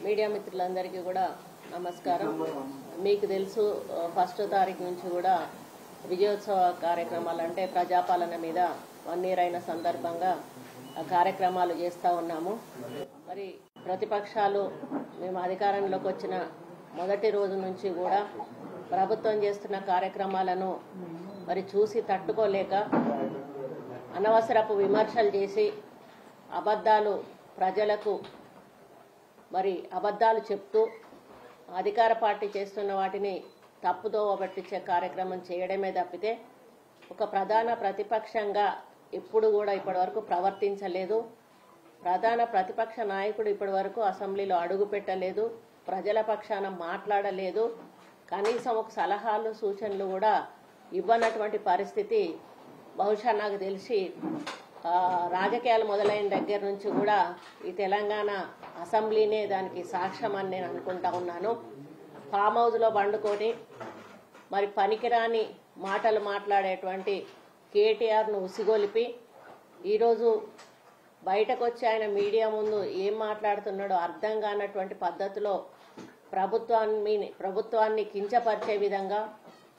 Media మిత్రులందరికీ కూడా నమస్కారం. మీకు తెలుసు ఫస్ట్ తారీఖు నుంచి కూడా విజయోత్సవ కార్యక్రమాలు అంటే ప్రజాపాలన మీద 1 year అయిన సందర్భంగా కార్యక్రమాలు చేస్తూ ఉన్నాము. మరి ప్రతిపక్షాలు మేము అధికారంలోకి వచ్చిన మొదటి రోజు నుంచి కూడా ప్రభుత్వం చేస్తున్న కార్యక్రమాలను మరి చూసి తట్టుకోలేక అనవసరపు విమర్శలు చేసి అబద్ధాలు ప్రజలకు మరి అబద్ధాలు చెప్తూ అధికార పార్టీ చేస్తున్న వాటిని తప్పుదోవ పట్టించే కార్యక్రమం చేయడమే తప్పితే ఒక ప్రధాన ప్రతిపక్షంగా ఎప్పుడు కూడా ఇప్పటివరకు ప్రవర్తించలేదు. ప్రధాన ప్రతిపక్ష నాయకుడు ఇప్పటివరకు అసెంబ్లీలో అడుగు పెట్టలేదు, ప్రజల పక్షాన మాట్లాడలేదు, కనీసం ఒక సలహాలు సూచనలు కూడా ఇవ్వనటువంటి పరిస్థితి బహుశా నాకు తెలిసి రాజకీయాలు మొదలైన దగ్గర నుంచి కూడా ఈ తెలంగాణ అసెంబ్లీనే దానికి సాక్ష్యం అని నేను అనుకుంటా ఉన్నాను. ఫామ్ హౌస్లో పండుకొని మరి పనికిరాని మాటలు మాట్లాడేటువంటి కేటీఆర్ను ఉసిగొలిపి ఈరోజు బయటకు వచ్చి ఆయన మీడియా ముందు ఏం మాట్లాడుతున్నాడో అర్థం కానటువంటి పద్ధతిలో ప్రభుత్వాన్ని కించపరిచే విధంగా,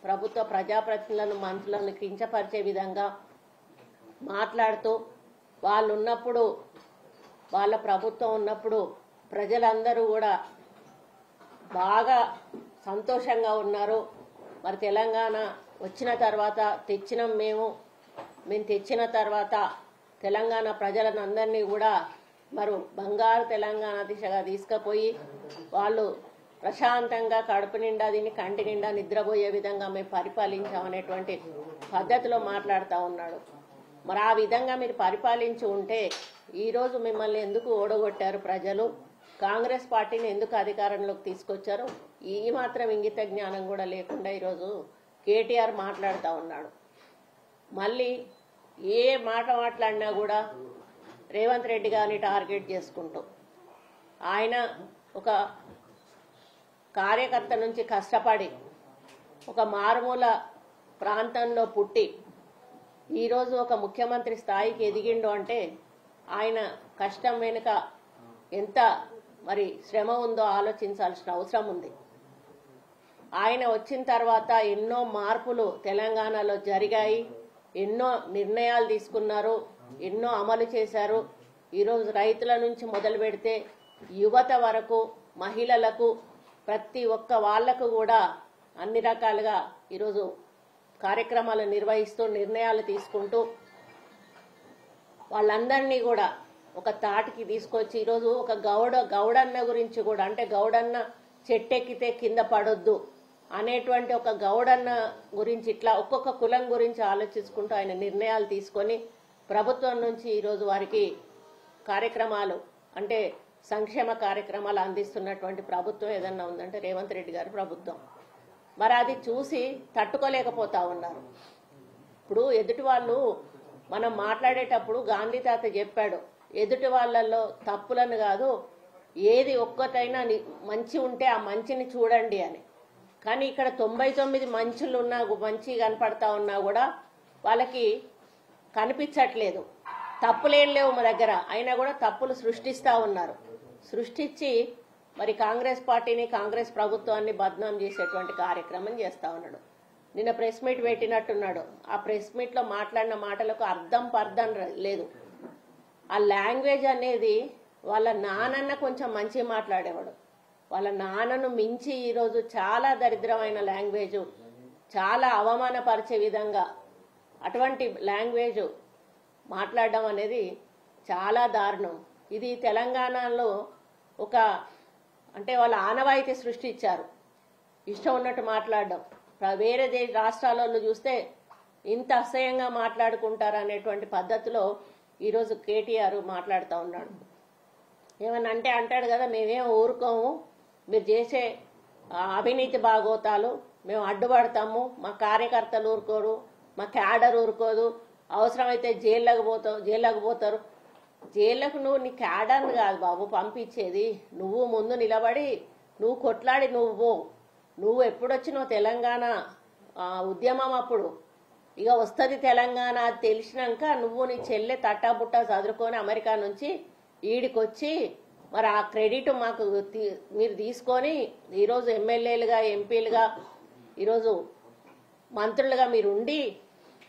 ప్రభుత్వ ప్రజాప్రతినిధులను మంత్రులను కించపరిచే విధంగా మాట్లాడుతూ వాళ్ళు ఉన్నప్పుడు, వాళ్ళ ప్రభుత్వం ఉన్నప్పుడు ప్రజలందరూ కూడా బాగా సంతోషంగా ఉన్నారు. మరి తెలంగాణ వచ్చిన తర్వాత తెచ్చినాం మేము తెచ్చిన తర్వాత తెలంగాణ ప్రజలందరినీ కూడా మరి బంగారు తెలంగాణ దిశగా తీసుకుపోయి వాళ్ళు ప్రశాంతంగా కడుపు నిండా దీన్ని కంటి నిండా నిద్రపోయే విధంగా మేము పరిపాలించామనేటువంటి పద్ధతిలో మాట్లాడుతూ ఉన్నాడు. మరి ఆ విధంగా మీరు పరిపాలించి ఉంటే ఈరోజు మిమ్మల్ని ఎందుకు ఓడగొట్టారు ప్రజలు, కాంగ్రెస్ పార్టీని ఎందుకు అధికారంలోకి తీసుకొచ్చారు, ఈ మాత్రం ఇంగిత జ్ఞానం కూడా లేకుండా ఈరోజు కేటీఆర్ మాట్లాడుతూ ఉన్నాడు. మళ్ళీ ఏ మాట మాట్లాడినా కూడా రేవంత్ రెడ్డి గారిని టార్గెట్ చేసుకుంటూ, ఆయన ఒక కార్యకర్త నుంచి కష్టపడి ఒక మారుమూల ప్రాంతంలో పుట్టి ఈరోజు ఒక ముఖ్యమంత్రి స్థాయికి ఎదిగిండు అంటే ఆయన కష్టం వెనుక ఎంత మరి శ్రమ ఉందో ఆలోచించాల్సిన అవసరం ఉంది. ఆయన వచ్చిన తర్వాత ఎన్నో మార్పులు తెలంగాణలో జరిగాయి, ఎన్నో నిర్ణయాలు తీసుకున్నారు, ఎన్నో అమలు చేశారు. ఈరోజు రైతుల నుంచి మొదలు పెడితే యువత వరకు, మహిళలకు, ప్రతి ఒక్క వాళ్లకు కూడా అన్ని రకాలుగా ఈరోజు కార్యక్రమాలు నిర్వహిస్తూ నిర్ణయాలు తీసుకుంటూ వాళ్ళందరినీ కూడా ఒక తాటికి తీసుకొచ్చి ఈరోజు ఒక గౌడన్న గురించి కూడా, అంటే గౌడన్న చెట్టెక్కితే కింద పడొద్దు అనేటువంటి ఒక గౌడన్న గురించి ఇట్లా ఒక్కొక్క కులం గురించి ఆలోచించుకుంటూ ఆయన నిర్ణయాలు తీసుకొని ప్రభుత్వం నుంచి ఈరోజు వారికి కార్యక్రమాలు అంటే సంక్షేమ కార్యక్రమాలు అందిస్తున్నటువంటి ప్రభుత్వం ఏదన్నా ఉందంటే రేవంత్ రెడ్డి గారి ప్రభుత్వం. మరి అది చూసి తట్టుకోలేకపోతా ఉన్నారు. ఇప్పుడు ఎదుటి వాళ్ళు మనం మాట్లాడేటప్పుడు గాంధీ తాత చెప్పాడు, ఎదుటి వాళ్ళల్లో తప్పులను కాదు ఏది ఒక్కటైనా మంచి ఉంటే ఆ మంచిని చూడండి అని. కానీ ఇక్కడ 99 మంచులు ఉన్నా, మంచి కనపడతా ఉన్నా కూడా వాళ్ళకి కనిపించట్లేదు. తప్పులేం లేవు మా దగ్గర, అయినా కూడా తప్పులు సృష్టిస్తూ ఉన్నారు. సృష్టించి మరి కాంగ్రెస్ పార్టీని, కాంగ్రెస్ ప్రభుత్వాన్ని బద్నాం చేసేటువంటి కార్యక్రమం చేస్తా ఉన్నాడు. నిన్న ప్రెస్ మీట్ పెట్టినట్టున్నాడు. ఆ ప్రెస్ మీట్లో మాట్లాడిన మాటలకు అర్థం పర్థం లేదు. ఆ లాంగ్వేజ్ అనేది వాళ్ళ నాన్నన్న కొంచెం మంచి మాట్లాడేవాడు, వాళ్ళ నాన్నను మించి ఈరోజు చాలా దరిద్రమైన లాంగ్వేజ్, చాలా అవమానపరిచే విధంగా అటువంటి లాంగ్వేజ్ మాట్లాడడం అనేది చాలా దారుణం. ఇది తెలంగాణలో ఒక అంటే వాళ్ళ ఆనవాయితీ సృష్టించారు, ఇష్టం ఉన్నట్టు మాట్లాడడం. వేరే రాష్ట్రాలలో చూస్తే ఇంత అసహ్యంగా మాట్లాడుకుంటారు అనేటువంటి పద్ధతిలో ఈరోజు కేటీఆర్ మాట్లాడుతూ ఉన్నాడు. ఏమన్నా అంటే అంటాడు కదా, మేమేం ఊరుకోము, మీరు చేసే అవినీతి బాగోతాలు మేము అడ్డుపడతాము, మా కార్యకర్తలు ఊరుకోరు, మా క్యాడర్ ఊరుకోదు, అవసరమైతే జైల్లోకి పోతారు. జైళ్లకు నువ్వు నీ క్యాడర్ని కాదు బాబు పంపించేది, నువ్వు ముందు నిలబడి నువ్వు కొట్లాడి నువ్వు ఎప్పుడొచ్చినావు తెలంగాణ ఉద్యమం అప్పుడు ఇక వస్తుంది తెలంగాణ అది తెలిసినాక నువ్వు నీ చెల్లె తట్టాబుట్టా చదువుకొని అమెరికా నుంచి ఈడికొచ్చి మరి ఆ క్రెడిట్ మాకు మీరు తీసుకొని ఈరోజు ఎమ్మెల్యేలుగా ఎంపీలుగా ఈరోజు మంత్రులుగా మీరు ఉండి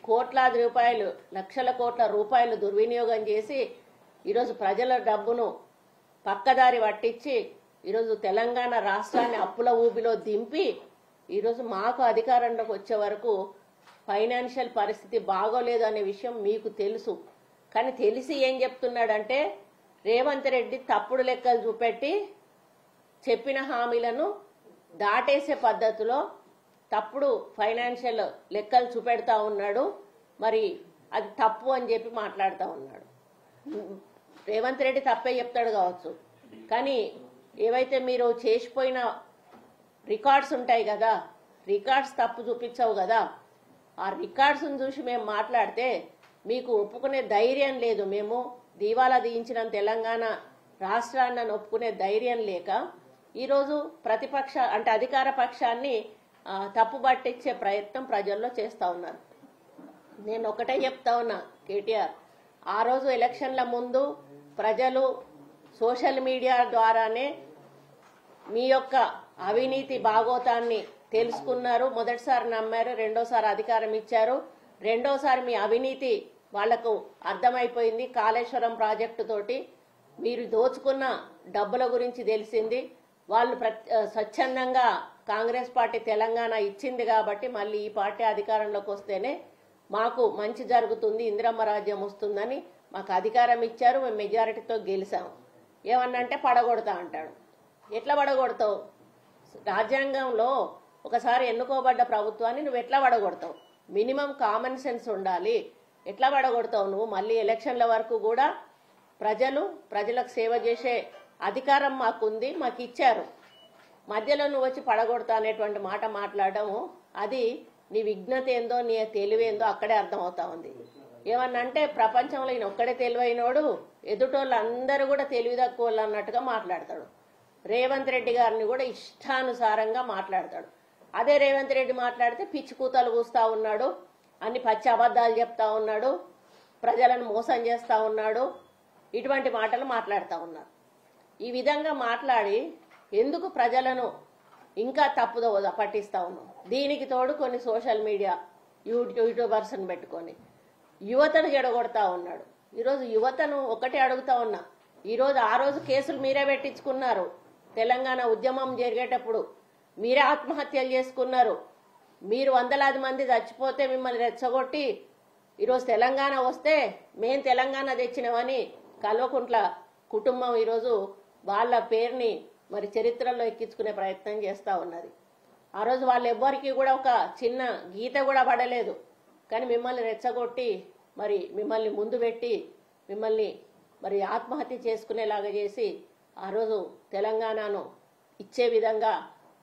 కోట్లాది రూపాయలు లక్షల కోట్ల రూపాయలు దుర్వినియోగం చేసి ఈరోజు ప్రజల డబ్బును పక్కదారి పట్టించి ఈరోజు తెలంగాణ రాష్ట్రాన్ని అప్పుల ఊబిలో దింపి ఈరోజు మాకు అధికారంలోకి వచ్చే వరకు ఫైనాన్షియల్ పరిస్థితి బాగోలేదు అనే విషయం మీకు తెలుసు. కానీ తెలిసి ఏం చెప్తున్నాడంటే రేవంత్ రెడ్డి తప్పుడు లెక్కలు చూపెట్టి చెప్పిన హామీలను దాటేసే పద్ధతిలో తప్పుడు ఫైనాన్షియల్ లెక్కలు చూపెడతా ఉన్నాడు. మరి అది తప్పు అని చెప్పి మాట్లాడుతూ ఉన్నాడు. రేవంత్ రెడ్డి తప్పే చెప్తాడు కావచ్చు, కానీ ఏవైతే మీరు చేసిపోయిన రికార్డ్స్ ఉంటాయి కదా, రికార్డ్స్ తప్పు చూపించవు కదా, ఆ రికార్డ్స్ని చూసి మేము మాట్లాడితే మీకు ఒప్పుకునే ధైర్యం లేదు. మేము దీవాలా తీయించిన తెలంగాణ రాష్ట్రాన్ని ఒప్పుకునే ధైర్యం లేక ఈరోజు ప్రతిపక్ష అంటే అధికార పక్షాన్ని తప్పు పట్టించే ప్రయత్నం ప్రజల్లో చేస్తూ ఉన్నారు. నేను ఒకటే చెప్తా ఉన్నా కేటీఆర్, ఆ రోజు ఎలక్షన్ల ముందు ప్రజలు సోషల్ మీడియా ద్వారానే మీ యొక్క అవినీతి భాగోతాన్ని తెలుసుకున్నారు. మొదటిసారి నమ్మారు, రెండోసారి అధికారం ఇచ్చారు, రెండోసారి మీ అవినీతి వాళ్లకు అర్థమైపోయింది. కాళేశ్వరం ప్రాజెక్టు తోటి మీరు దోచుకున్న డబ్బుల గురించి తెలిసింది. వాళ్ళు స్వచ్ఛందంగా కాంగ్రెస్ పార్టీ తెలంగాణ ఇచ్చింది కాబట్టి మళ్ళీ ఈ పార్టీ అధికారంలోకి వస్తేనే మాకు మంచి జరుగుతుంది, ఇందిరమ్మ రాజ్యం వస్తుందని మాకు అధికారం ఇచ్చారు, మేము మెజారిటీతో గెలిచాము. ఏమన్నంటే పడగొడతా అంటాడు. ఎట్లా పడగొడతావు? రాజ్యాంగంలో ఒకసారి ఎన్నుకోబడ్డ ప్రభుత్వాన్ని నువ్వు ఎట్లా పడగొడతావు? మినిమం కామన్ సెన్స్ ఉండాలి. ఎట్లా పడగొడతావు నువ్వు? మళ్ళీ ఎలక్షన్ల వరకు కూడా ప్రజలకు సేవ చేసే అధికారం మాకుంది, మాకు ఇచ్చారు, మధ్యలో నువ్వు వచ్చి పడగొడతా అనేటువంటి మాట మాట్లాడము, అది నీ విఘ్నత ఏందో నీ తెలివేందో అక్కడే అర్థమవుతా ఉంది. ఏమన్నంటే ప్రపంచంలో ఈయన ఒక్కడే తెలివైనోడు, ఎదుటోళ్ళు అందరూ కూడా తెలివి తక్కువ వాళ్ళు అన్నట్టుగా మాట్లాడతాడు. రేవంత్ రెడ్డి గారిని కూడా ఇష్టానుసారంగా మాట్లాడతాడు. అదే రేవంత్ రెడ్డి మాట్లాడితే పిచ్చి కూతలు కూస్తా ఉన్నాడు, అన్ని పచ్చి అబద్ధాలు చెప్తా ఉన్నాడు, ప్రజలను మోసం చేస్తా ఉన్నాడు, ఇటువంటి మాటలు మాట్లాడుతూ ఉన్నారు. ఈ విధంగా మాట్లాడి ఎందుకు ప్రజలను ఇంకా తప్పుదో పట్టిస్తా ఉన్నాం? దీనికి తోడు కొన్ని సోషల్ మీడియా యూట్యూబర్స్ని పెట్టుకొని యువతను చెడగొడతా ఉన్నాడు. ఈరోజు యువతను ఒకటే అడుగుతా ఉన్నా, ఈరోజు ఆ రోజు కేసులు మీరే పెట్టించుకున్నారు. తెలంగాణ ఉద్యమం జరిగేటప్పుడు మీరే ఆత్మహత్యలు చేసుకున్నారు. మీరు వందలాది మంది చచ్చిపోతే మిమ్మల్ని రెచ్చగొట్టి ఈరోజు తెలంగాణ వస్తే మేం తెలంగాణ తెచ్చినామని కల్వకుంట్ల కుటుంబం ఈరోజు వాళ్ళ పేరుని మరి చరిత్రలో ఎక్కించుకునే ప్రయత్నం చేస్తూ ఉన్నది. ఆ రోజు వాళ్ళు ఎవ్వరికి కూడా ఒక చిన్న గీత కూడా పడలేదు, కానీ మిమ్మల్ని రెచ్చగొట్టి మరి మిమ్మల్ని ముందు పెట్టి మిమ్మల్ని మరి ఆత్మహత్య చేసుకునేలాగా చేసి ఆ రోజు తెలంగాణను ఇచ్చే విధంగా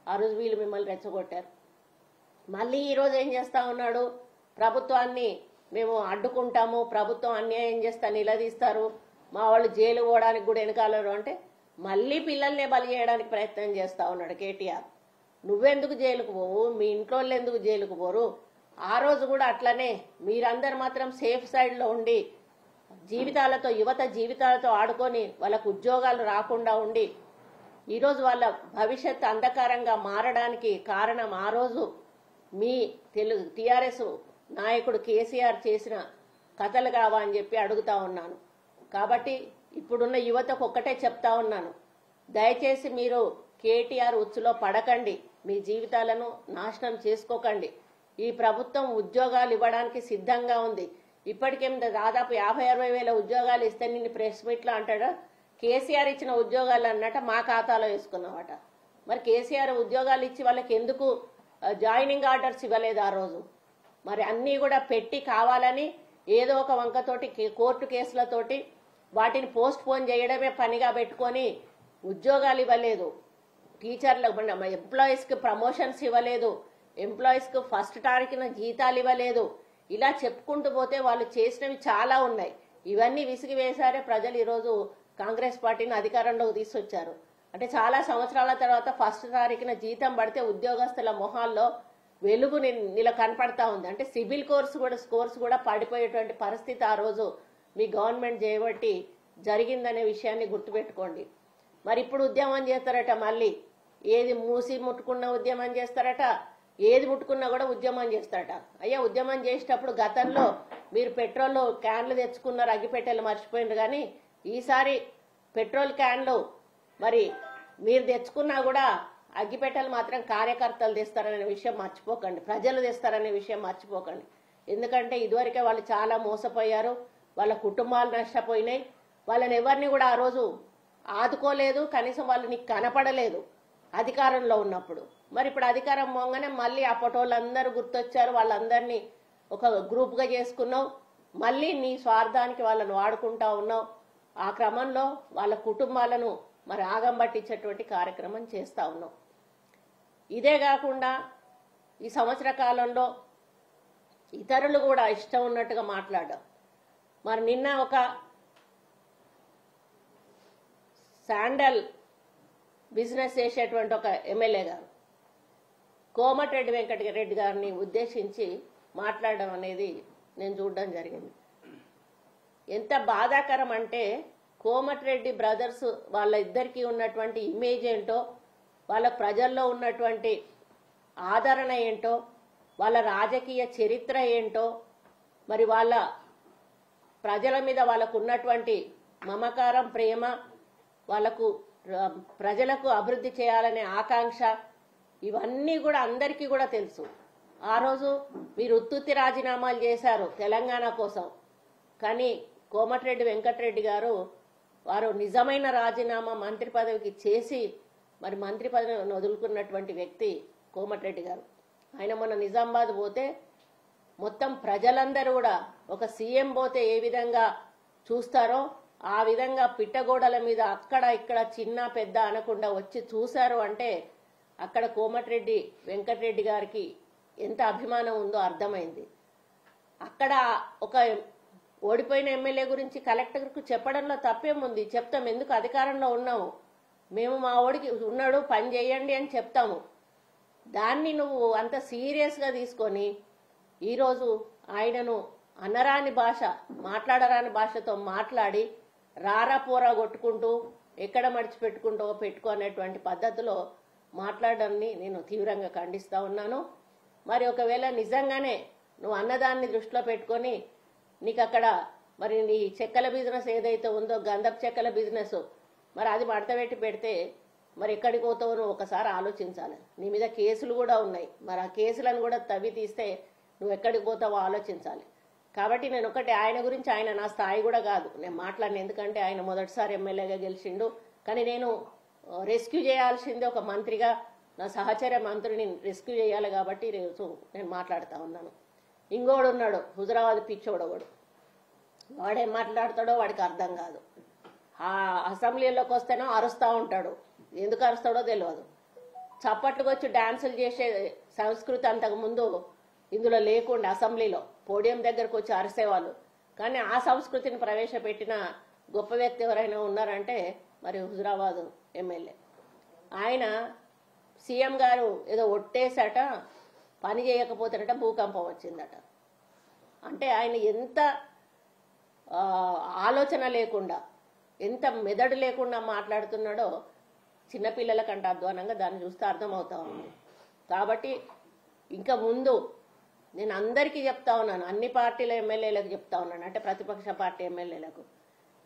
ఆ రోజు వీళ్ళు మిమ్మల్ని రెచ్చగొట్టారు. మళ్ళీ ఈరోజు ఏం చేస్తా ఉన్నాడు? ప్రభుత్వాన్ని మేము అడ్డుకుంటాము, ప్రభుత్వం అన్యాయం చేస్తా నిలదీస్తారు, మా వాళ్ళు జైలు పోవడానికి కూడా వెనకాలరు అంటే మళ్ళీ పిల్లల్నే బలి చేయడానికి ప్రయత్నం చేస్తా ఉన్నాడు కేటీఆర్. నువ్వెందుకు జైలుకు పోవు? మీ ఇంట్లో వాళ్ళు ఎందుకు జైలుకు పోరు? ఆ రోజు కూడా అట్లనే మీరందరు మాత్రం సేఫ్ సైడ్లో ఉండి యువత జీవితాలతో ఆడుకొని వాళ్ళకు ఉద్యోగాలు రాకుండా ఉండి ఈరోజు వాళ్ళ భవిష్యత్ అంధకారంగా మారడానికి కారణం ఆ రోజు మీ టీఆర్ఎస్ నాయకుడు కేసీఆర్ చేసిన కథలు కావా అని చెప్పి అడుగుతా ఉన్నాను. కాబట్టి ఇప్పుడున్న యువతకు ఒక్కటే చెప్తా ఉన్నాను, దయచేసి మీరు కేటీఆర్ ఉచ్చులో పడకండి, మీ జీవితాలను నాశనం చేసుకోకండి. ఈ ప్రభుత్వం ఉద్యోగాలు ఇవ్వడానికి సిద్ధంగా ఉంది. ఇప్పటికేం దాదాపు 50-60 వేల ఉద్యోగాలు ఇస్తే నిన్ను ప్రెస్ మీట్లో అంటాడా? కేసీఆర్ ఇచ్చిన ఉద్యోగాలు అన్నట్ట మా ఖాతాలో వేసుకున్నామట. మరి కేసీఆర్ ఉద్యోగాలు ఇచ్చి వాళ్ళకి ఎందుకు జాయినింగ్ ఆర్డర్స్ ఇవ్వలేదు ఆ రోజు? మరి అన్నీ కూడా పెట్టి కావాలని ఏదో ఒక వంకతోటి కోర్టు కేసులతోటి వాటిని పోస్ట్ పోన్ చేయడమే పనిగా పెట్టుకొని ఉద్యోగాలు ఇవ్వలేదు. టీచర్లకు ఎంప్లాయీస్కి ప్రమోషన్స్ ఇవ్వలేదు, ఎంప్లాయీస్కి ఫస్ట్ తారీఖున జీతాలు ఇవ్వలేదు. ఇలా చెప్పుకుంటూ పోతే వాళ్ళు చేసినవి చాలా ఉన్నాయి. ఇవన్నీ విసిగి వేశారే ప్రజలు ఈరోజు కాంగ్రెస్ పార్టీని అధికారంలోకి తీసుకొచ్చారు. అంటే చాలా సంవత్సరాల తర్వాత ఫస్ట్ తారీఖున జీతం పడితే ఉద్యోగస్తుల మొహాల్లో వెలుగు కనపడతా ఉంది. అంటే సివిల్ స్కోర్స్ కూడా పడిపోయేటువంటి పరిస్థితి ఆ రోజు మీ గవర్నమెంట్ చేయబట్టి జరిగిందనే విషయాన్ని గుర్తుపెట్టుకోండి. మరి ఇప్పుడు ఉద్యమం చేస్తారట, మళ్ళీ ఏది మూసి ముట్టుకున్న ఉద్యమం చేస్తారట, ఏది ముట్టుకున్నా కూడా ఉద్యమం చేస్తారట. అయ్యా, ఉద్యమం చేసేటప్పుడు గతంలో మీరు పెట్రోల్ క్యాన్లు తెచ్చుకున్నారు, అగ్గిపెట్టెలు మర్చిపోయినారు. కానీ ఈసారి పెట్రోల్ క్యాన్లు మరి మీరు తెచ్చుకున్నా కూడా అగ్గిపెట్టెలు మాత్రం కార్యకర్తలు తెస్తారనే విషయం మర్చిపోకండి, ప్రజలు తెస్తారనే విషయం మర్చిపోకండి. ఎందుకంటే ఇదివరకే వాళ్ళు చాలా మోసపోయారు, వాళ్ళ కుటుంబాలు నష్టపోయినాయి. వాళ్ళని ఎవరిని కూడా ఆ రోజు ఆదుకోలేదు, కనీసం వాళ్ళు నీకు కనపడలేదు అధికారంలో ఉన్నప్పుడు. మరి ఇప్పుడు అధికారం పోగానే మళ్ళీ ఆ ఫోటోలందరూ గుర్తొచ్చారు, వాళ్ళందరినీ ఒక గ్రూప్గా చేసుకున్నావు, మళ్ళీ నీ స్వార్థానికి వాళ్ళను వాడుకుంటా ఉన్నావు. ఆ క్రమంలో వాళ్ళ కుటుంబాలను మరి ఆగం పట్టించేటువంటి కార్యక్రమం చేస్తా ఉన్నావు. ఇదే కాకుండా ఈ సంవత్సర కాలంలో ఇతరులు కూడా ఇష్టం ఉన్నట్టుగా మాట్లాడడం. మరి నిన్న ఒక శాండల్ బిజినెస్ చేసేటువంటి ఒక ఎమ్మెల్యే గారు కోమటిరెడ్డి వెంకటరెడ్డి గారిని ఉద్దేశించి మాట్లాడడం అనేది నేను చూడడం జరిగింది. ఎంత బాధాకరం అంటే, కోమటిరెడ్డి బ్రదర్స్ వాళ్ళ ఇద్దరికి ఉన్నటువంటి ఇమేజ్ ఏంటో, వాళ్ళ ప్రజల్లో ఉన్నటువంటి ఆదరణ ఏంటో, వాళ్ళ రాజకీయ చరిత్ర ఏంటో, మరి వాళ్ళ ప్రజల మీద వాళ్ళకు ఉన్నటువంటి మమకారం, ప్రేమ, వాళ్ళకు ప్రజలకు అభివృద్ధి చేయాలనే ఆకాంక్ష, ఇవన్నీ కూడా అందరికీ కూడా తెలుసు. ఆ రోజు మీరు ఉత్తుత్తి రాజీనామాలు చేశారు తెలంగాణ కోసం, కానీ కోమటిరెడ్డి వెంకటరెడ్డి గారు వారు నిజమైన రాజీనామా మంత్రి పదవికి చేసి మరి మంత్రి పదవిని వదులుకున్నటువంటి వ్యక్తి కోమటిరెడ్డి గారు. ఆయన మొన్న నిజామాబాద్ పోతే మొత్తం ప్రజలందరూ కూడా ఒక సీఎం పోతే ఏ విధంగా చూస్తారో ఆ విధంగా పిట్టగోడల మీద అక్కడ ఇక్కడ చిన్న పెద్ద అనకుండా వచ్చి చూశారు. అంటే అక్కడ కోమటిరెడ్డి వెంకటరెడ్డి గారికి ఎంత అభిమానం ఉందో అర్థమైంది. అక్కడ ఒక ఓడిపోయిన ఎమ్మెల్యే గురించి కలెక్టర్కు చెప్పడంలో తప్పేముంది, చెప్తాం. ఎందుకు, అధికారంలో ఉన్నాము మేము, మా ఓడికి ఉన్నాడు పని చేయండి అని చెప్తాము. దాన్ని నువ్వు అంత సీరియస్గా తీసుకొని ఈరోజు ఆయనను అనరాని భాష, మాట్లాడరాని భాషతో మాట్లాడి రారా పోరా కొట్టుకుంటూ ఎక్కడ మడిచిపెట్టుకుంటూ పెట్టుకునేటువంటి పద్ధతిలో మాట్లాడడాన్ని నేను తీవ్రంగా ఖండిస్తా ఉన్నాను. మరి ఒకవేళ నిజంగానే నువ్వు అన్నదాన్ని దృష్టిలో పెట్టుకొని నీకు అక్కడ మరి నీ చెక్కల బిజినెస్ ఏదైతే ఉందో, గంధపు చెక్కల బిజినెస్, మరి అది మడతపెట్టి పెడితే మరి ఎక్కడికి పోతావో నువ్వు ఒకసారి ఆలోచించాలి. నీ మీద కేసులు కూడా ఉన్నాయి, మరి ఆ కేసులను కూడా తవ్వి తీస్తే నువ్వు ఎక్కడికి పోతావో ఆలోచించాలి. కాబట్టి నేను ఒకటి, ఆయన గురించి, ఆయన నా స్థాయి కూడా కాదు నేను మాట్లాడిన, ఎందుకంటే ఆయన మొదటిసారి ఎమ్మెల్యేగా గెలిచిండు. కానీ నేను రెస్క్యూ చేయాల్సింది ఒక మంత్రిగా, నా సహచర మంత్రిని రెస్క్యూ చేయాలి. కాబట్టి ఈరోజు నేను మాట్లాడుతూ ఉన్నాను. ఇంకోడు ఉన్నాడు హుజరాబాద్ పిచ్చోడవాడు, వాడేం మాట్లాడతాడో వాడికి అర్థం కాదు. ఆ అసెంబ్లీలోకి వస్తేనో అరుస్తూ ఉంటాడు, ఎందుకు అరుస్తాడో తెలియదు. చప్పట్లుకి వచ్చి డాన్సులు చేసే సంస్కృతి అంతకుముందు ఇందులో లేకుండా అసెంబ్లీలో పోడియం దగ్గరకు వచ్చి అరిసేవాళ్ళు. కానీ ఆ సంస్కృతిని ప్రవేశపెట్టిన గొప్ప వ్యక్తి ఎవరైనా ఉన్నారంటే మరి హుజరాబాద్ ఎమ్మెల్యే. ఆయన సీఎం గారు ఏదో ఒట్టేసట, పని చేయకపోతేనట భూకంపం వచ్చిందట. అంటే ఆయన ఎంత ఆలోచన లేకుండా, ఎంత మెదడు లేకుండా మాట్లాడుతున్నాడో చిన్నపిల్లల కంటే అధ్వానంగా దాన్ని చూస్తే అర్థమవుతా ఉంది. కాబట్టి ఇంకా ముందు నేను అందరికీ చెప్తా ఉన్నాను, అన్ని పార్టీల ఎమ్మెల్యేలకు చెప్తా ఉన్నాను, అంటే ప్రతిపక్ష పార్టీ ఎమ్మెల్యేలకు,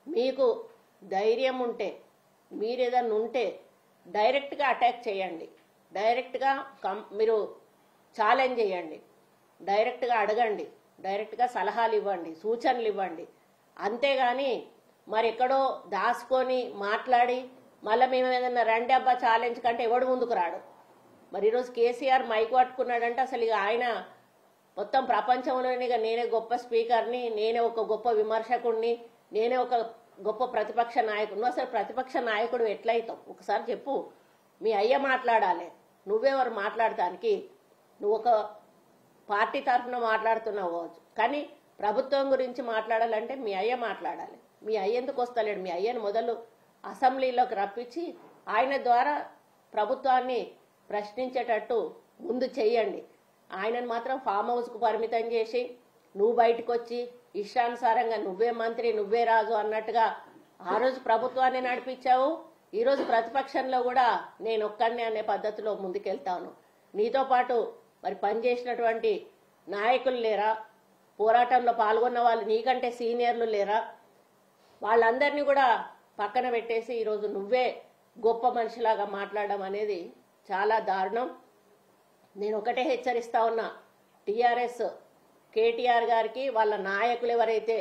మీకు ధైర్యం ఉంటే, మీరు ఏదన్నా ఉంటే డైరెక్ట్గా అటాక్ చేయండి, డైరెక్ట్గా మీరు ఛాలెంజ్ చేయండి, డైరెక్ట్గా అడగండి, డైరెక్ట్గా సలహాలు ఇవ్వండి, సూచనలు ఇవ్వండి. అంతేగాని మరి ఎక్కడో దాచుకొని మాట్లాడి మళ్ళీ మేము ఏదన్నా రండి అబ్బా ఛాలెంజ్ కంటే ఎవడు ముందుకు రాడు. మరి ఈరోజు కేసీఆర్ మైక్ పట్టుకున్నాడంటే అసలు ఇక ఆయన మొత్తం ప్రపంచంలోని ఇక నేనే గొప్ప స్పీకర్ని, నేనే ఒక గొప్ప విమర్శకుడిని, నేనే ఒక గొప్ప ప్రతిపక్ష నాయకుడు. అసలు ప్రతిపక్ష నాయకుడు ఎట్లయితావు ఒకసారి చెప్పు. మీ అయ్య మాట్లాడాలి, నువ్వెవరు మాట్లాడటానికి? నువ్వు ఒక పార్టీ తరఫున మాట్లాడుతున్నావు కావచ్చు, కానీ ప్రభుత్వం గురించి మాట్లాడాలంటే మీ అయ్య మాట్లాడాలి. మీ అయ్య ఎందుకు వస్తలేడు? మీ అయ్యను మొదలు అసెంబ్లీలోకి రప్పించి ఆయన ద్వారా ప్రభుత్వాన్ని ప్రశ్నించేటట్టు ముందు చెయ్యండి. ఆయనను మాత్రం ఫామ్ హౌస్కు పరిమితం చేసి నువ్వు బయటకు వచ్చి ఇష్టానుసారంగా నువ్వే మంత్రి, నువ్వే రాజు అన్నట్టుగా ఆ రోజు ప్రభుత్వాన్ని నడిపించావు. ఈరోజు ప్రతిపక్షంలో కూడా నేను ఒక్కడినే అనే పద్ధతిలో ముందుకెళ్తాను. నీతో పాటు మరి పనిచేసినటువంటి నాయకులు లేరా, పోరాటంలో పాల్గొన్న వాళ్ళు నీకంటే సీనియర్లు లేరా, వాళ్ళందరినీ కూడా పక్కన పెట్టేసి ఈరోజు నువ్వే గొప్ప మనిషిలాగా మాట్లాడడం అనేది చాలా దారుణం. నేను ఒకటే హెచ్చరిస్తా ఉన్నా, టీఆర్ఎస్ కేటీఆర్ గారికి వాళ్ళ నాయకులు ఎవరైతే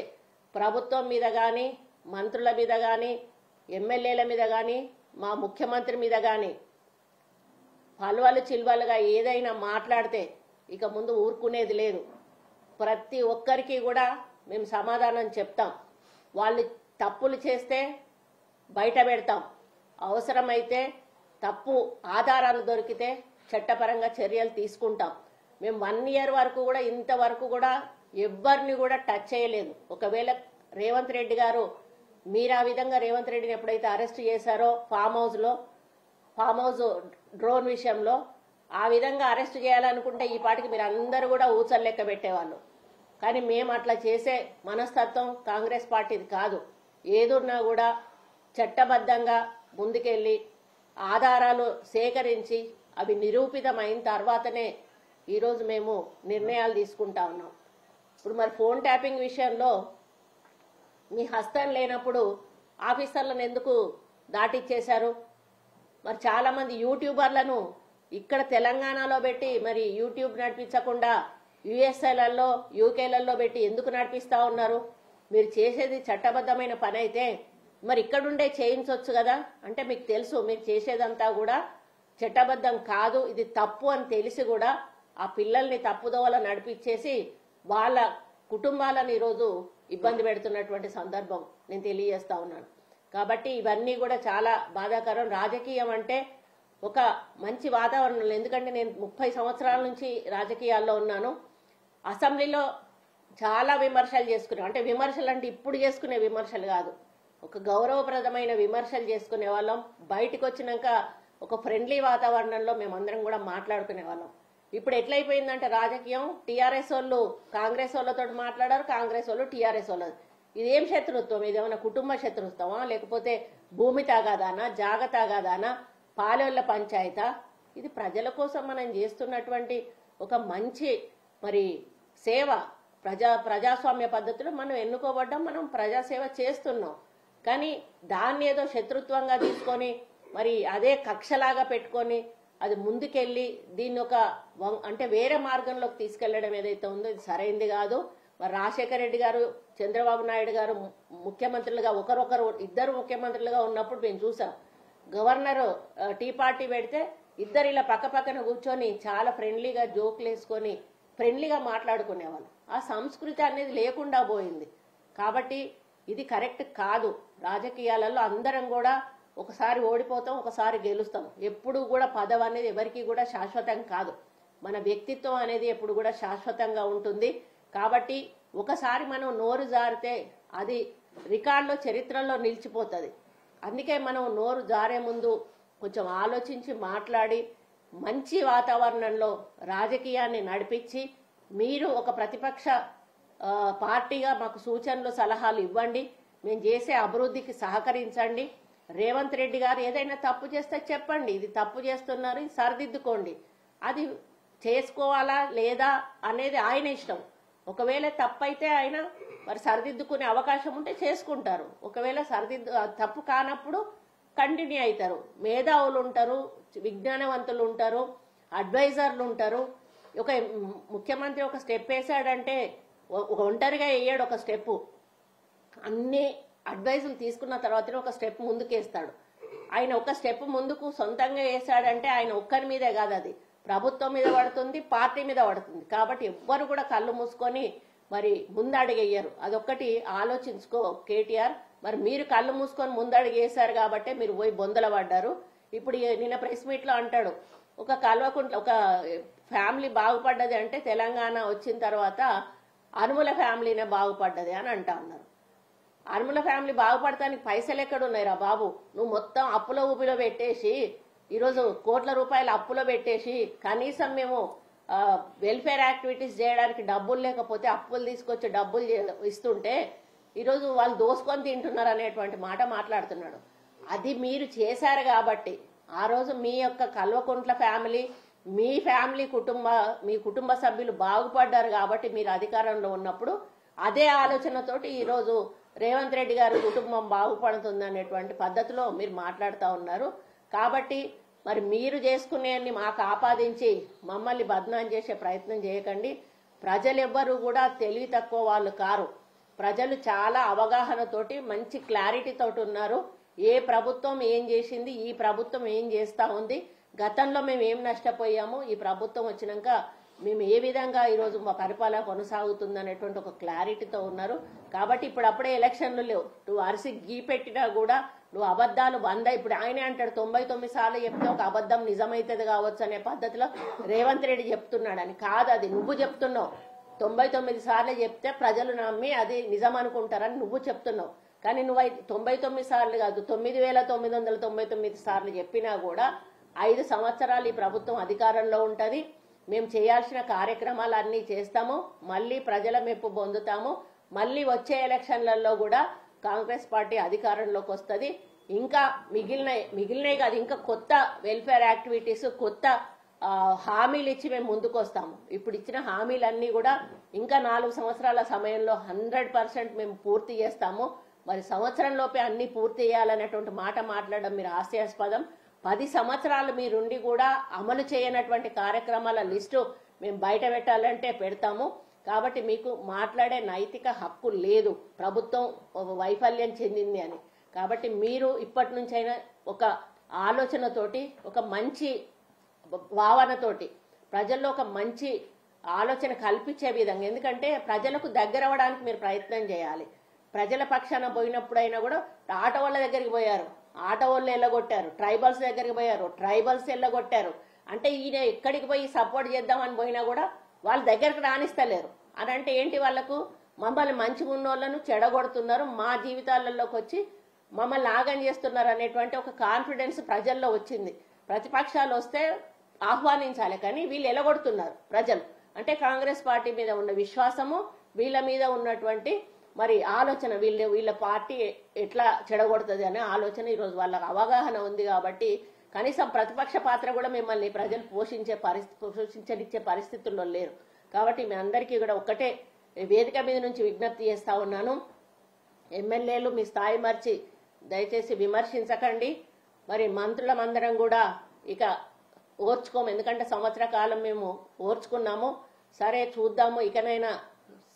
ప్రభుత్వం మీద కానీ, మంత్రుల మీద కానీ, ఎమ్మెల్యేల మీద కానీ, మా ముఖ్యమంత్రి మీద కానీ పల్వలు చిల్వలుగా ఏదైనా మాట్లాడితే ఇక ముందు ఊరుకునేది లేదు. ప్రతి ఒక్కరికి కూడా మేము సమాధానం చెప్తాం. వాళ్ళు తప్పులు చేస్తే బయట పెడతాం, అవసరమైతే తప్పు ఆధారాలు దొరికితే చట్టపరంగా చర్యలు తీసుకుంటాం. మేము 1 year వరకు కూడా ఇంతవరకు కూడా ఎవ్వరిని కూడా టచ్ చేయలేదు. ఒకవేళ రేవంత్ రెడ్డి గారు మీరు ఆ విధంగా రేవంత్ రెడ్డిని ఎప్పుడైతే అరెస్ట్ చేశారో ఫామ్ హౌస్ డ్రోన్ విషయంలో ఆ విధంగా అరెస్ట్ చేయాలనుకుంటే ఈ పాటికి మీరు అందరూ కూడా ఊచలు లెక్క పెట్టేవాళ్ళు. కానీ మేము అట్లా చేసే మనస్తత్వం కాంగ్రెస్ పార్టీది కాదు. ఏదున్నా కూడా చట్టబద్ధంగా ముందుకెళ్ళి ఆధారాలు సేకరించి అవి నిరూపితమైన తర్వాతనే ఈరోజు మేము నిర్ణయాలు తీసుకుంటా ఉన్నాం. ఇప్పుడు మరి ఫోన్ ట్యాపింగ్ విషయంలో మీ హస్తం లేనప్పుడు ఆఫీసర్లను ఎందుకు దాటిచ్చేశారు? మరి చాలా మంది యూట్యూబర్లను ఇక్కడ తెలంగాణలో పెట్టి మరి యూట్యూబ్ నడిపించకుండా యుఎస్ఏలలో యూకేలలో పెట్టి ఎందుకు నడిపిస్తా ఉన్నారు? మీరు చేసేది చట్టబద్ధమైన పని అయితే మరి ఇక్కడుండే చేయించవచ్చు కదా. అంటే మీకు తెలుసు మీరు చేసేదంతా కూడా చట్టబద్ధం కాదు, ఇది తప్పు అని తెలిసి కూడా ఆ పిల్లల్ని తప్పుదోవల నడిపించేసి వాళ్ళ కుటుంబాలను ఈరోజు ఇబ్బంది పెడుతున్నటువంటి సందర్భం నేను తెలియజేస్తా ఉన్నాను. కాబట్టి ఇవన్నీ కూడా చాలా బాధాకరం. రాజకీయం అంటే ఒక మంచి వాతావరణం, ఎందుకంటే నేను 30 సంవత్సరాల నుంచి రాజకీయాల్లో ఉన్నాను. అసెంబ్లీలో చాలా విమర్శలు చేసుకున్నాం. అంటే విమర్శలు అంటే ఇప్పుడు చేసుకునే విమర్శలు కాదు, ఒక గౌరవప్రదమైన విమర్శలు చేసుకునే వాళ్ళం. బయటకు వచ్చినాక ఒక ఫ్రెండ్లీ వాతావరణంలో మేమందరం కూడా మాట్లాడుకునే వాళ్ళం. ఇప్పుడు ఎట్లయిపోయిందంటే రాజకీయం టీఆర్ఎస్ వాళ్ళు కాంగ్రెస్ వాళ్ళతో మాట్లాడారు, కాంగ్రెస్ వాళ్ళు టీఆర్ఎస్ వాళ్ళు. ఇదేం శత్రుత్వం? ఇదేమన్నా కుటుంబ శత్రుత్వమా, లేకపోతే భూమి తాగాదానా, జాగ తాగాదానా, పాలెళ్ళ పంచాయతా? ఇది ప్రజల కోసం మనం చేస్తున్నటువంటి ఒక మంచి మరి సేవ. ప్రజాస్వామ్య పద్ధతిలో మనం ఎన్నుకోబడ్డాం, మనం ప్రజాసేవ చేస్తున్నాం. కానీ దాన్ని ఏదో శత్రుత్వంగా తీసుకొని మరి అదే కక్షలాగా పెట్టుకొని అది ముందుకెళ్ళి దీన్ని ఒక అంటే వేరే మార్గంలోకి తీసుకెళ్లడం ఏదైతే ఉందో ఇది సరైంది కాదు. మరి రాజశేఖర రెడ్డి గారు, చంద్రబాబు నాయుడు గారు ముఖ్యమంత్రులుగా ఇద్దరు ముఖ్యమంత్రులుగా ఉన్నప్పుడు మేము చూసాం. గవర్నర్ టీ పార్టీ పెడితే ఇద్దరు ఇలా పక్క పక్కన కూర్చొని చాలా ఫ్రెండ్లీగా జోకులు వేసుకొని ఫ్రెండ్లీగా మాట్లాడుకునేవాళ్ళు. ఆ సంస్కృతి అనేది లేకుండా పోయింది. కాబట్టి ఇది కరెక్ట్ కాదు. రాజకీయాలలో అందరం కూడా ఒకసారి ఓడిపోతాం, ఒకసారి గెలుస్తాం. ఎప్పుడు కూడా పదవి అనేది ఎవరికి కూడా శాశ్వతం కాదు. మన వ్యక్తిత్వం అనేది ఎప్పుడు కూడా శాశ్వతంగా ఉంటుంది. కాబట్టి ఒకసారి మనం నోరు జారితే అది రికార్డులో చరిత్రలో నిలిచిపోతుంది. అందుకే మనం నోరు జారే ముందు కొంచెం ఆలోచించి మాట్లాడి మంచి వాతావరణంలో రాజకీయాన్ని నడిపించి మీరు ఒక ప్రతిపక్ష పార్టీగా మాకు సూచనలు సలహాలు ఇవ్వండి, మేము చేసే అభివృద్ధికి సహకరించండి. రేవంత్ రెడ్డి గారు ఏదైనా తప్పు చేస్తే చెప్పండి, ఇది తప్పు చేస్తున్నారు, ఇది సరిదిద్దుకోండి. అది చేసుకోవాలా లేదా అనేది ఆయన ఇష్టం. ఒకవేళ తప్పైతే ఆయన మరి సరిదిద్దుకునే అవకాశం ఉంటే చేసుకుంటారు. ఒకవేళ తప్పు కానప్పుడు కంటిన్యూ అవుతారు. మేధావులు ఉంటారు, విజ్ఞానవంతులు ఉంటారు, అడ్వైజర్లు ఉంటారు. ఒక ముఖ్యమంత్రి ఒక స్టెప్ వేసాడంటే ఒంటరిగా వేయడు ఒక స్టెప్, అన్ని అడ్వైజులు తీసుకున్న తర్వాతనే ఒక స్టెప్ ముందుకేస్తాడు. ఆయన ఒక స్టెప్ ముందుకు సొంతంగా వేసాడంటే ఆయన ఒక్కరి మీదే కాదు, అది ప్రభుత్వం మీద పడుతుంది, పార్టీ మీద పడుతుంది. కాబట్టి ఎవ్వరు కూడా కళ్ళు మూసుకొని మరి ముందడుగేయరు. అదొక్కటి ఆలోచించుకో కేటీఆర్. మరి మీరు కళ్ళు మూసుకొని ముందడుగు వేశారు కాబట్టి మీరు పోయి బొందల పడ్డారు. ఇప్పుడు నిన్న ప్రెస్ మీట్ లో అంటాడు, ఒక కల్వకుంట్ల ఒక ఫ్యామిలీ బాగుపడ్డది అంటే తెలంగాణ వచ్చిన తర్వాత అనుముల ఫ్యామిలీనే బాగుపడ్డది అని అంటా ఉన్నారు. అనుముల ఫ్యామిలీ బాగుపడటానికి పైసలు ఎక్కడున్నాయిరా బాబు? నువ్వు మొత్తం అప్పుల ఊపిలో పెట్టేసి ఈరోజు కోట్ల రూపాయలు అప్పులో పెట్టేసి కనీసం మేము వెల్ఫేర్ యాక్టివిటీస్ చేయడానికి డబ్బులు లేకపోతే అప్పులు తీసుకొచ్చి డబ్బులు ఇస్తుంటే ఈరోజు వాళ్ళు దోసుకొని తింటున్నారు అనేటువంటి మాట మాట్లాడుతున్నాడు. అది మీరు చేశారు కాబట్టి ఆ రోజు మీ యొక్క కల్వకుంట్ల ఫ్యామిలీ మీ కుటుంబ సభ్యులు బాగుపడ్డారు కాబట్టి మీరు అధికారంలో ఉన్నప్పుడు అదే ఆలోచనతోటి ఈరోజు రేవంత్ రెడ్డి గారి కుటుంబం బాగుపడుతుంది అనేటువంటి పద్ధతిలో మీరు మాట్లాడుతూ ఉన్నారు. కాబట్టి మరి మీరు చేసుకునేవన్నీ మాకు ఆపాదించి మమ్మల్ని బద్నాం చేసే ప్రయత్నం చేయకండి. ప్రజలు ఎవ్వరూ కూడా తెలివి తక్కువ వాళ్ళు కారు. ప్రజలు చాలా అవగాహనతోటి మంచి క్లారిటీతోటి ఉన్నారు. ఏ ప్రభుత్వం ఏం చేసింది, ఈ ప్రభుత్వం ఏం చేస్తా ఉంది, గతంలో మేము ఏం నష్టపోయాము, ఈ ప్రభుత్వం వచ్చినాక మేము ఏ విధంగా ఈరోజు మా పరిపాలన కొనసాగుతుంది అనేటువంటి ఒక క్లారిటీతో ఉన్నారు. కాబట్టి ఇప్పుడప్పుడే ఎలక్షన్లు లేవు. నువ్వు అరిసి గీ పెట్టినా కూడా నువ్వు అబద్ధాలు ఇప్పుడు ఆయనే అంటాడు 99 సార్లు చెప్తే ఒక అబద్ధం నిజమైతుంది కావచ్చు అనే పద్ధతిలో రేవంత్ రెడ్డి చెప్తున్నాడని. కాదు, అది నువ్వు చెప్తున్నావు. 99 సార్లు చెప్తే ప్రజలు నమ్మి అది నిజం అనుకుంటారని నువ్వు చెప్తున్నావు. కానీ నువ్వు 99 సార్లు కాదు 9999 సార్లు చెప్పినా కూడా 5 సంవత్సరాలు ఈ ప్రభుత్వం అధికారంలో ఉంటది. మేము చేయాల్సిన కార్యక్రమాలు అన్నీ చేస్తాము. మళ్ళీ ప్రజల మెప్పు పొందుతాము. మళ్ళీ వచ్చే ఎలక్షన్లలో కూడా కాంగ్రెస్ పార్టీ అధికారంలోకి వస్తుంది. ఇంకా మిగిలినవి కాదు, ఇంకా కొత్త వెల్ఫేర్ యాక్టివిటీస్, కొత్త హామీలు ఇచ్చి మేము ముందుకు వస్తాము. ఇప్పుడు ఇచ్చిన హామీలన్నీ కూడా ఇంకా 4 సంవత్సరాల సమయంలో 100% మేము పూర్తి చేస్తాము. మరి సంవత్సరంలోపే అన్ని పూర్తి చేయాలనేటువంటి మాట మాట్లాడడం మీరు హాస్యాస్పదం. 10 సంవత్సరాలు మీరుండి కూడా అమలు చేయనటువంటి కార్యక్రమాల లిస్టు మేము బయట పెట్టాలంటే పెడతాము. కాబట్టి మీకు మాట్లాడే నైతిక హక్కు లేదు, ప్రభుత్వం వైఫల్యం చెందింది అని. కాబట్టి మీరు ఇప్పటి నుంచైనా ఒక ఆలోచనతోటి, ఒక మంచి భావనతోటి, ప్రజల్లో ఒక మంచి ఆలోచన కల్పించే విధంగా, ఎందుకంటే ప్రజలకు దగ్గర అవ్వడానికి మీరు ప్రయత్నం చేయాలి. ప్రజల పక్షాన పోయినప్పుడైనా కూడా ఆటో వాళ్ళ దగ్గరికి పోయారు, ఆటో వాళ్ళు ఎల్లగొట్టారు. ట్రైబల్స్ దగ్గరికి పోయారు, ట్రైబల్స్ ఎల్లగొట్టారు. అంటే ఈయన ఎక్కడికి పోయి సపోర్ట్ చేద్దామని పోయినా కూడా వాళ్ళ దగ్గరకు రాణిస్తలేరు. అని అంటే ఏంటి, వాళ్ళకు మమ్మల్ని మంచిగా ఉన్న వాళ్ళను చెడగొడుతున్నారు, మా జీవితాలలోకి వచ్చి మమ్మల్ని ఆగం చేస్తున్నారు అనేటువంటి ఒక కాన్ఫిడెన్స్ ప్రజల్లో వచ్చింది. ప్రతిపక్షాలు వస్తే ఆహ్వానించాలి, కానీ వీళ్ళు ఎలగొడుతున్నారు ప్రజలు. అంటే కాంగ్రెస్ పార్టీ మీద ఉన్న విశ్వాసము, వీళ్ళ మీద ఉన్నటువంటి మరి ఆలోచన, వీళ్ళ పార్టీ ఎట్లా చెడగొడుతుంది అనే ఆలోచన ఈరోజు వాళ్ళకి అవగాహన ఉంది. కాబట్టి కనీసం ప్రతిపక్ష పాత్ర కూడా మిమ్మల్ని ప్రజలు పోషించనిచ్చే పరిస్థితుల్లో లేరు. కాబట్టి మీ అందరికీ కూడా ఒకటే వేదిక మీద నుంచి విజ్ఞప్తి చేస్తా ఉన్నాను, ఎమ్మెల్యేలు మీ స్థాయి మర్చి దయచేసి విమర్శించకండి. మరి మంత్రులమందరం కూడా ఇక ఓర్చుకోము, ఎందుకంటే సంవత్సర కాలం మేము ఓర్చుకున్నాము. సరే చూద్దాము, ఇకనైనా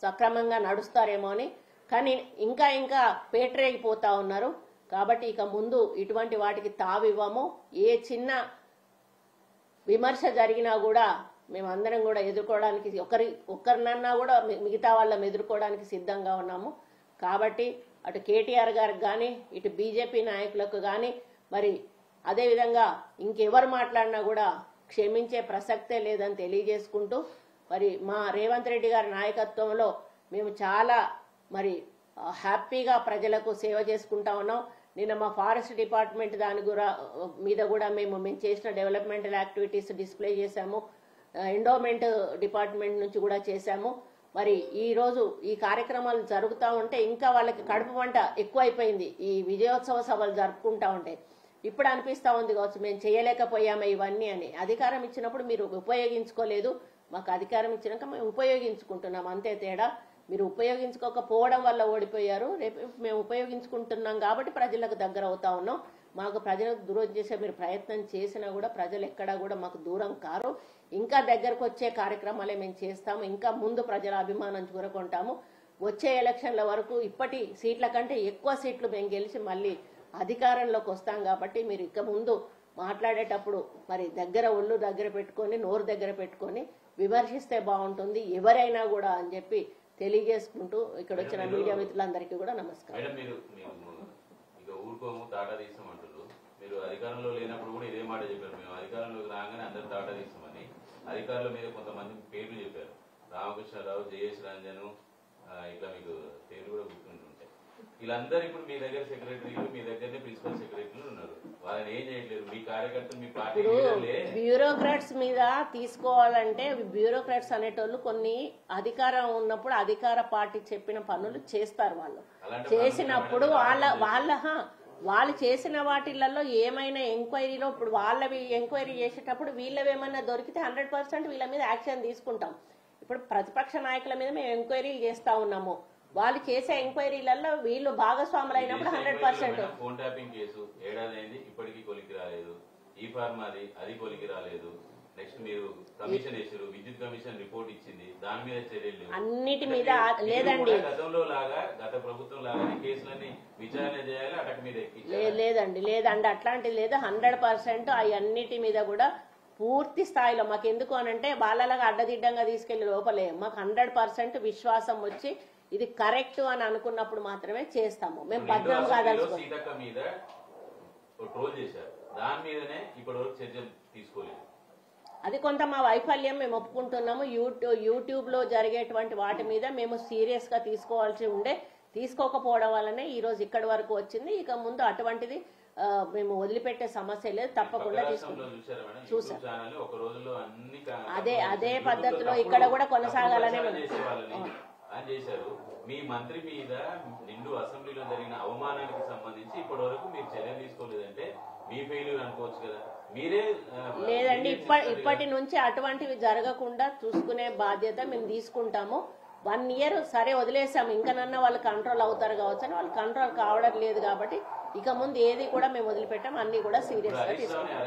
సక్రమంగా నడుస్తారేమో అని. కానీ ఇంకా ఇంకా పేటరేగిపోతా ఉన్నారు. కాబట్టి ఇక ముందు ఇటువంటి వాటికి తావివ్వము. ఏ చిన్న విమర్శ జరిగినా కూడా మేమందరం కూడా ఎదుర్కోవడానికి, ఒక్కరినన్నా కూడా మిగతా వాళ్ళని ఎదుర్కోవడానికి సిద్ధంగా ఉన్నాము. కాబట్టి అటు కేటీఆర్ గారికి కానీ, ఇటు బీజేపీ నాయకులకు కానీ, మరి అదేవిధంగా ఇంకెవరు మాట్లాడినా కూడా క్షమించే ప్రసక్తే లేదని తెలియజేసుకుంటూ, మరి మా రేవంత్ రెడ్డి గారి నాయకత్వంలో మేము చాలా మరి హ్యాపీగా ప్రజలకు సేవ చేసుకుంటా ఉన్నాం. నిన్న మా ఫారెస్ట్ డిపార్ట్మెంట్ మీద కూడా మేము చేసిన డెవలప్మెంటల్ యాక్టివిటీస్ డిస్ప్లే చేశాము. ఎండోమెంట్ డిపార్ట్మెంట్ నుంచి కూడా చేశాము. మరి ఈ రోజు ఈ కార్యక్రమాలు జరుగుతూ ఉంటే ఇంకా వాళ్ళకి కడుపు మంట ఎక్కువైపోయింది. ఈ విజయోత్సవ సభలు జరుపుకుంటా ఉంటే ఇప్పుడు అనిపిస్తా ఉంది కావచ్చు మేము చేయలేకపోయాము ఇవన్నీ అని. అధికారం ఇచ్చినప్పుడు మీరు ఉపయోగించుకోలేదు, మాకు అధికారం ఇచ్చినాక మేము ఉపయోగించుకుంటున్నాం, అంతే తేడా. మీరు ఉపయోగించుకోకపోవడం వల్ల ఓడిపోయారు. రేపు మేము ఉపయోగించుకుంటున్నాం కాబట్టి ప్రజలకు దగ్గర అవుతా ఉన్నాం. మాకు ప్రజలకు దూరం చేసే మీరు ప్రయత్నం చేసినా కూడా ప్రజలు ఎక్కడా కూడా మాకు దూరం కారు. ఇంకా దగ్గరకు వచ్చే కార్యక్రమాలే మేము చేస్తాము. ఇంకా ముందు ప్రజల అభిమానం చూరకుంటాము. వచ్చే ఎలక్షన్ల వరకు ఇప్పటి సీట్ల కంటే ఎక్కువ సీట్లు మేము గెలిచి మళ్ళీ అధికారంలోకి వస్తాం. కాబట్టి మీరు ఇక ముందు మాట్లాడేటప్పుడు మరి ఒళ్ళు దగ్గర పెట్టుకొని, నోరు దగ్గర పెట్టుకొని విమర్శిస్తే బాగుంటుంది ఎవరైనా కూడా అని చెప్పి తెలియజేసుకుంటూ ఇక్కడ వచ్చిన మీడియా మిత్రులందరికీ కూడా నమస్కారం. మీరు అధికారంలో లేనప్పుడు కూడా ఇదే మాట చెప్పారు, మేము అధికారంలోకి రాగానే అందరు తాటా తీస్తామని. అధికారుల మీద కొంతమంది పేర్లు చెప్పారు, రామకృష్ణారావు, జయేష్ రంజన్, ఇట్లా మీకు పేర్లు కూడా గుర్తుంటుంటాయి. వీళ్ళందరూ ఇప్పుడు మీ దగ్గర సెక్రటరీలు, మీ దగ్గరనే ప్రిన్సిపల్ సెక్రటరీలు ఉన్నారు. వాళ్ళని ఏం చేయట్లేదు. మీ కార్యకర్తలు, మీ పార్టీ బ్యూరోక్రాట్స్ మీద తీసుకోవాలంటే బ్యూరోక్రాట్స్ అనేటోళ్ళు కొన్ని అధికారం ఉన్నప్పుడు అధికార పార్టీ చెప్పిన పనులు చేస్తారు. వాళ్ళు చేసినప్పుడు వాళ్ళు చేసిన వాటిలలో ఏమైనా ఎంక్వైరీలో ఇప్పుడు వాళ్ళవి ఎంక్వైరీ చేసేటప్పుడు వీళ్ళవేమన్నా దొరికితే 100% వీళ్ళ మీద యాక్షన్ తీసుకుంటాం. ఇప్పుడు ప్రతిపక్ష నాయకుల మీద మేము ఎంక్వైరీలు చేస్తా ఉన్నాము. వాళ్ళు చేసే ఎంక్వైరీలలో వీళ్ళు భాగస్వాములు అయినప్పుడు 100%. ఫోన్ ట్యాపింగ్ కేసు ఏడాది అయింది, ఇప్పటికీ కొలికి రాలేదు. ఈ ఫార్మాది అది కొలికి రాలేదు. నెక్స్ట్ మీరు కమిషన్ వేసారు, విద్యుత్ కమిషన్ రిపోర్ట్ ఇచ్చింది, దాని మీద చర్యలు లేవు. అన్నిటి మీద లేదండి, గతంలో లాగా గత ప్రభుత్వం లాగానే కేసులన్నీ విచారణ చేయాలి, అటక మీద లేదండి అట్లాంటిది లేదు. 100% అన్నిటి మీద కూడా పూర్తి స్థాయిలో మాకు ఎందుకు అనంటే వాళ్ళలాగా అడ్డదిడ్డంగా తీసుకెళ్లి లోపలే మాకు 100% విశ్వాసం వచ్చి ఇది కరెక్ట్ అని అనుకున్నప్పుడు మాత్రమే చేస్తాము. మేము భద్రం కాదలుచుకోం. సీతక్క మీద ట్రోల్ చేశారు, దాని మీదనే ఇప్పటి వరకు చర్యలు తీసుకోలేదు. అది కొంత మా వైఫల్యం మేము ఒప్పుకుంటున్నాము. యూట్యూబ్ లో జరిగేటువంటి వాటి మీద మేము సీరియస్ గా తీసుకోవాల్సి ఉండే, తీసుకోకపోవడం వల్లనే ఈ రోజు ఇక్కడి వరకు వచ్చింది. ఇక ముందు అటువంటిది మేము వదిలిపెట్టే సమస్య లేదు, తప్పకుండా చూసాం. అదే పద్ధతిలో ఇక్కడ కూడా కొనసాగాలనే చేశారు. మీ మంత్రి మీద నిండు అసెంబ్లీలో జరిగిన అవమానానికి సంబంధించి ఇప్పటి వరకు మీరు చర్యలు తీసుకోలేదంటే మీ ఫెయిల్యూర్ అనుకోవచ్చు కదా. మీరే లేదండి, ఇప్పటి నుంచి అటువంటివి జరగకుండా చూసుకునే బాధ్యత మేము తీసుకుంటాము. 1 year సరే వదిలేసాము, ఇంకనన్నా వాళ్ళు కంట్రోల్ అవుతారు కావచ్చు అని. వాళ్ళు కంట్రోల్ కావడం లేదు కాబట్టి ఇక ముందు ఏది కూడా మేము వదిలిపెట్టాం, అన్ని కూడా సీరియస్ గా తీసుకుంటాం.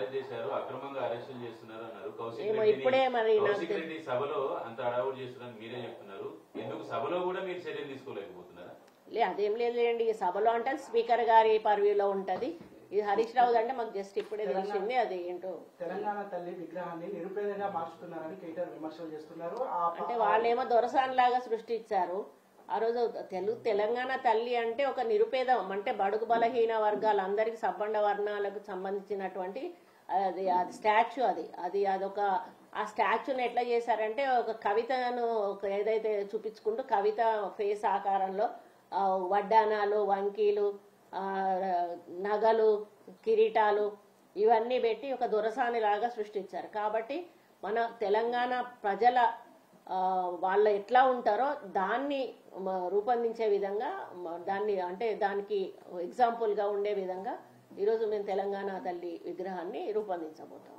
ఇప్పుడే మరి సభలో అంత అడావుడు చేస్తున్నారని మీరే చెప్తున్నారు, ఎందుకు సభలో కూడా మీరు చర్యలు తీసుకోలేకపోతున్నారా? అదేం లేదండి, ఈ సభలో అంటే స్పీకర్ గారి పర్వ్యూలో ఉంటది. ఇది హరీష్ రావు అంటే మాకు జస్ట్ ఇప్పుడే తెలిసింది. అది ఏంటో తెలంగాణ తల్లి విగ్రహాన్ని నిరుపేదగా మార్చుతున్నారని కేటీఆర్ విమర్శలు చేస్తున్నారు. అంటే వాళ్ళేమో దొరసాన్లాగా సృష్టించారు. ఆ రోజు తెలంగాణ తల్లి అంటే ఒక నిరుపేద అంటే బడుగు బలహీన వర్గాలందరికీ సబ్బండ వర్ణాలకు సంబంధించినటువంటి అది స్టాచ్యూ. అదొక ఆ స్టాచ్యూని ఎట్లా చేశారంటే ఒక కవితను ఏదైతే చూపించుకుంటూ కవిత ఫేస్ ఆకారంలో వడ్డానాలు, వంకీలు, నగలు, కిరీటాలు ఇవన్నీ పెట్టి ఒక దొరసాని లాగా సృష్టించారు. కాబట్టి మన తెలంగాణ ప్రజల వాళ్ళు ఎట్లా ఉంటారో దాన్ని రూపొందించే విధంగా దానికి ఎగ్జాంపుల్ గా ఉండే విధంగా ఈరోజు మేము తెలంగాణ తల్లి విగ్రహాన్ని రూపొందించబోతాం.